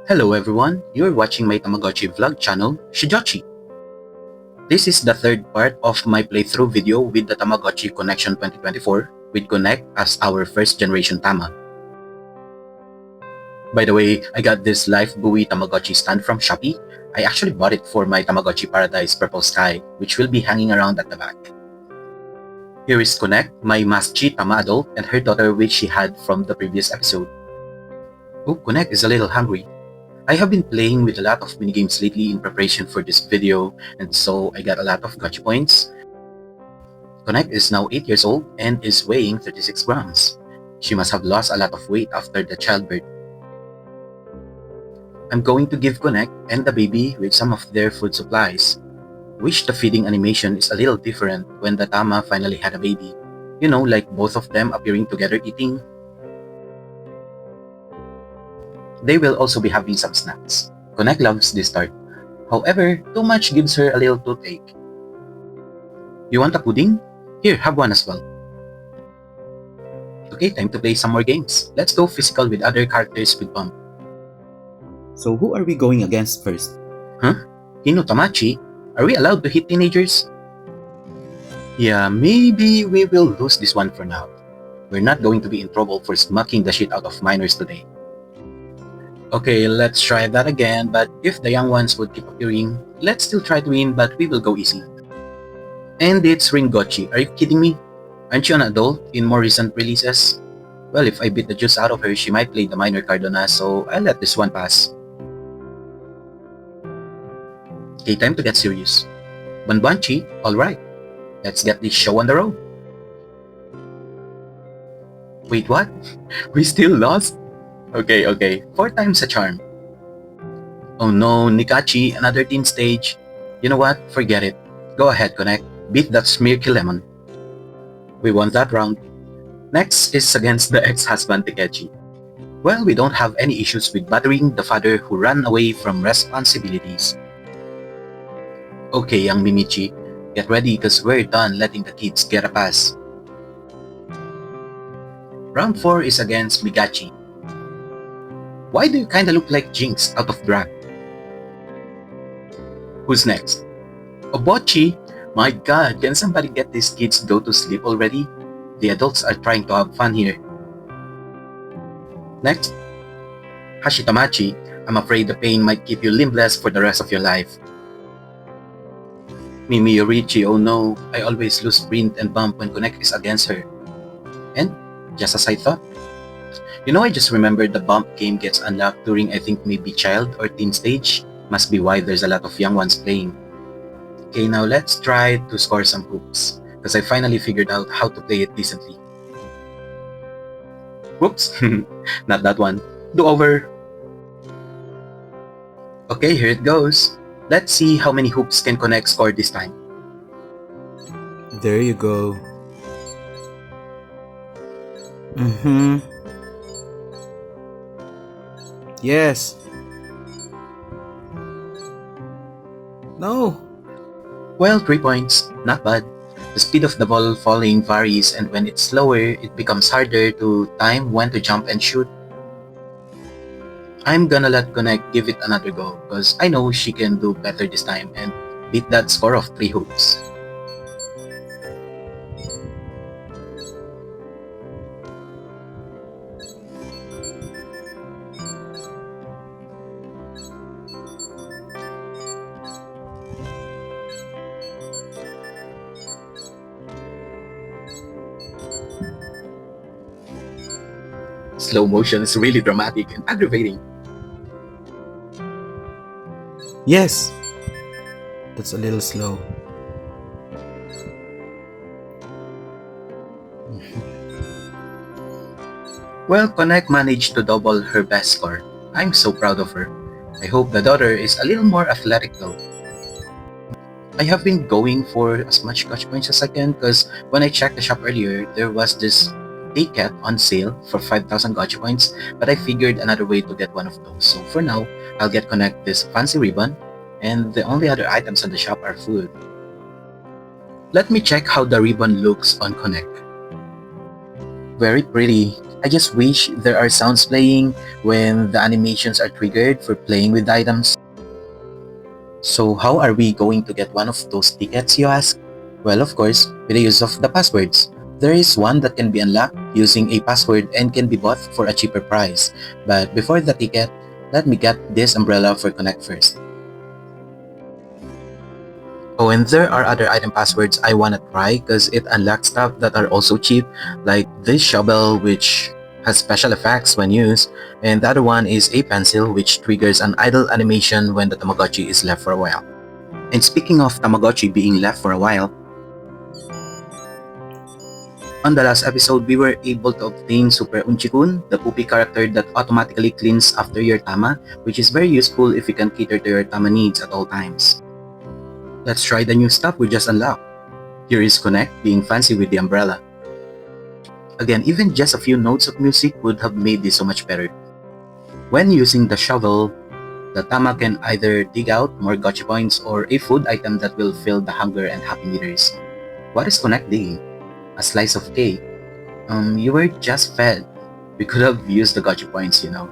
Hello everyone, you're watching my Tamagotchi vlog channel, SHIJOTCHI. This is the third part of my playthrough video with the Tamagotchi Connection 2024 with Konek as our first generation Tama. By the way, I got this life buoy Tamagotchi stand from Shopee. I actually bought it for my Tamagotchi Paradise Purple Sky, which will be hanging around at the back. Here is Konek, my Masktchi Tama adult, and her daughter which she had from the previous episode. Oh, Konek is a little hungry. I have been playing with a lot of minigames lately in preparation for this video, and so I got a lot of gotcha points. Konek is now 8 years old and is weighing 36 grams. She must have lost a lot of weight after the childbirth. I'm going to give Konek and the baby with some of their food supplies. Wish the feeding animation is a little different when the Tama finally had a baby. You know, like both of them appearing together eating. They will also be having some snacks. Konek loves this tart. However, too much gives her a little toothache. You want a pudding? Here, have one as well. Okay, time to play some more games. Let's go physical with other characters with bump. So who are we going against first? Huh? Tamagotchi? Are we allowed to hit teenagers? Yeah, maybe we will lose this one for now. We're not going to be in trouble for smacking the shit out of minors today. Okay, let's try that again, but if the young ones would keep appearing, let's still try to win, but we will go easy. And it's Ringotchi. Are you kidding me? Aren't you an adult in more recent releases? Well, if I beat the juice out of her, she might play the minor card on us, so I'll let this one pass. Okay, time to get serious. Banbanchi, alright. Let's get this show on the road. Wait, what? We still lost? Okay, 4 times a charm. Oh no, Nikachi, another teen stage. You know what? Forget it. Go ahead, Konek. Beat that smirky lemon. We won that round. Next is against the ex-husband Takechi. Well, we don't have any issues with bothering the father who ran away from responsibilities. Okay, young Mimichi, get ready cause we're done letting the kids get a pass. Round 4 is against Migachi. Why do you kinda look like Jinx out of drag? Who's next? Obochi? My god, can somebody get these kids to go to sleep already? The adults are trying to have fun here. Next, Hashitamachi. I'm afraid the pain might keep you limbless for the rest of your life. Mimi Yorichi, oh no, I always lose sprint and bump when Konek is against her. And, just as I thought. You know, I just remembered the bump game gets unlocked during I think maybe child or teen stage. Must be why there's a lot of young ones playing. Okay, now let's try to score some hoops, because I finally figured out how to play it decently. Whoops, not that one. Do over. Okay, here it goes. Let's see how many hoops can Konek score this time. There you go. Yes. No. Well, 3 points. Not bad. The speed of the ball falling varies, and when it's slower, it becomes harder to time when to jump and shoot. I'm gonna let Konek give it another go, because I know she can do better this time and beat that score of 3 hoops. Slow motion is really dramatic and aggravating. Yes. That's a little slow. Well, Konek managed to double her best score. I'm so proud of her. I hope the daughter is a little more athletic though. I have been going for as much catch points as I can because when I checked the shop earlier, there was this ticket on sale for 5,000 gotcha points, but I figured another way to get one of those. So for now, I'll get Konek this fancy ribbon, and the only other items on the shop are food. Let me check how the ribbon looks on Konek. Very pretty. I just wish there are sounds playing when the animations are triggered for playing with items. So how are we going to get one of those tickets, you ask? Well, of course, with the use of the passwords. There is one that can be unlocked using a password and can be bought for a cheaper price. But before the ticket, let me get this umbrella for Konek first. Oh, and there are other item passwords I wanna try because it unlocks stuff that are also cheap, like this shovel which has special effects when used, and the other one is a pencil which triggers an idle animation when the Tamagotchi is left for a while. And speaking of Tamagotchi being left for a while, on the last episode we were able to obtain Super Unchikun, the poopy character that automatically cleans after your Tama, which is very useful if you can cater to your Tama needs at all times. Let's try the new stuff we just unlocked. Here is Konek being fancy with the umbrella. Again, even just a few notes of music would have made this so much better. When using the shovel, the Tama can either dig out more gotcha points or a food item that will fill the hunger and happy meters. What is Konek digging? A slice of cake? You were just fed. We could have used the gotcha points, you know.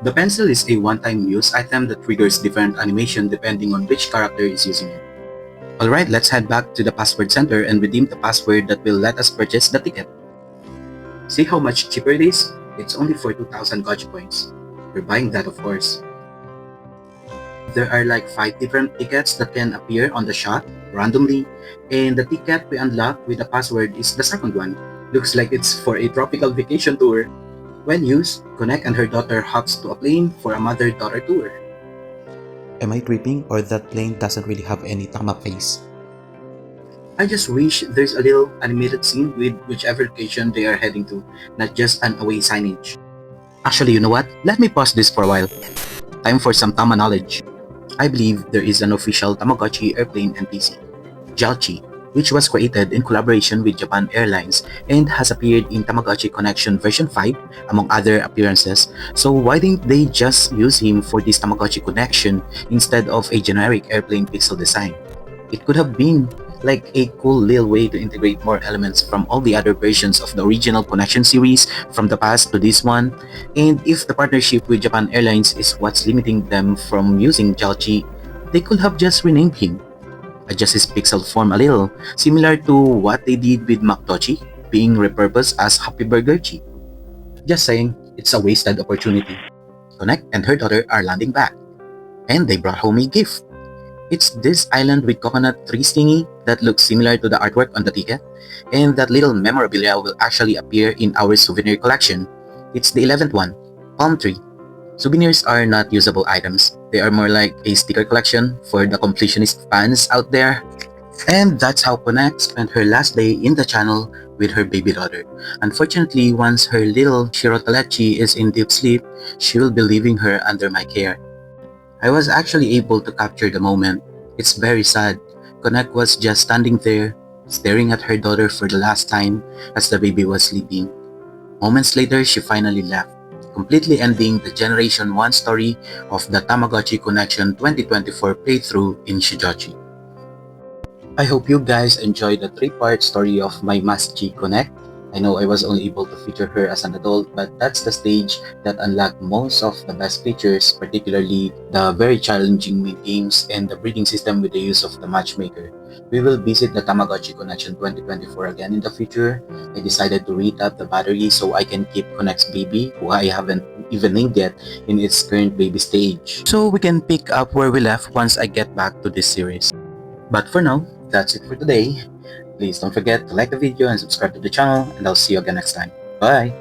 The pencil is a one-time use item that triggers different animation depending on which character is using it. Alright, let's head back to the password center and redeem the password that will let us purchase the ticket. See how much cheaper it is? It's only for 2,000 gotcha points. We're buying that, of course. There are like 5 different tickets that can appear on the shot randomly, and the ticket we unlock with the password is the second one. Looks like it's for a tropical vacation tour. When used, Konek and her daughter hops to a plane for a mother-daughter tour. Am I tripping or that plane doesn't really have any Tama face? I just wish there's a little animated scene with whichever location they are heading to, not just an away signage. Actually, you know what? Let me pause this for a while. Time for some Tama knowledge. I believe there is an official Tamagotchi airplane NPC, SHIJOTCHI, which was created in collaboration with Japan Airlines and has appeared in Tamagotchi Connection version 5 among other appearances. So why didn't they just use him for this Tamagotchi connection instead of a generic airplane pixel design? It could have been like a cool little way to integrate more elements from all the other versions of the original Connection series from the past to this one. And if the partnership with Japan Airlines is what's limiting them from using SHIJOTCHI, they could have just renamed him. Adjust his pixel form a little, similar to what they did with Masktchi being repurposed as Happy Burger Chi. Just saying, it's a wasted opportunity. Konek and her daughter are landing back, and they brought home a gift. It's this island with coconut tree thingy that looks similar to the artwork on the ticket, and that little memorabilia will actually appear in our souvenir collection. It's the 11th one, palm tree. Souvenirs are not usable items. They are more like a sticker collection for the completionist fans out there. And that's how Konek spent her last day in the channel with her baby daughter. Unfortunately, once her little SHIJOTCHI is in deep sleep, she will be leaving her under my care. I was actually able to capture the moment. It's very sad. Konek was just standing there, staring at her daughter for the last time as the baby was sleeping. Moments later, she finally left, completely ending the Generation 1 story of the Tamagotchi Connection 2024 playthrough in SHIJOTCHI. I hope you guys enjoyed the 3-part story of my Masktchi Konek. I know I was only able to feature her as an adult, but that's the stage that unlocked most of the best features, particularly the very challenging mid games and the breeding system with the use of the matchmaker. We will visit the Tamagotchi Connection 2024 again in the future. I decided to retap the battery so I can keep Konek's baby, who I haven't even named yet, in its current baby stage. So we can pick up where we left once I get back to this series. But for now, that's it for today. Please don't forget to like the video and subscribe to the channel, and I'll see you again next time. Bye!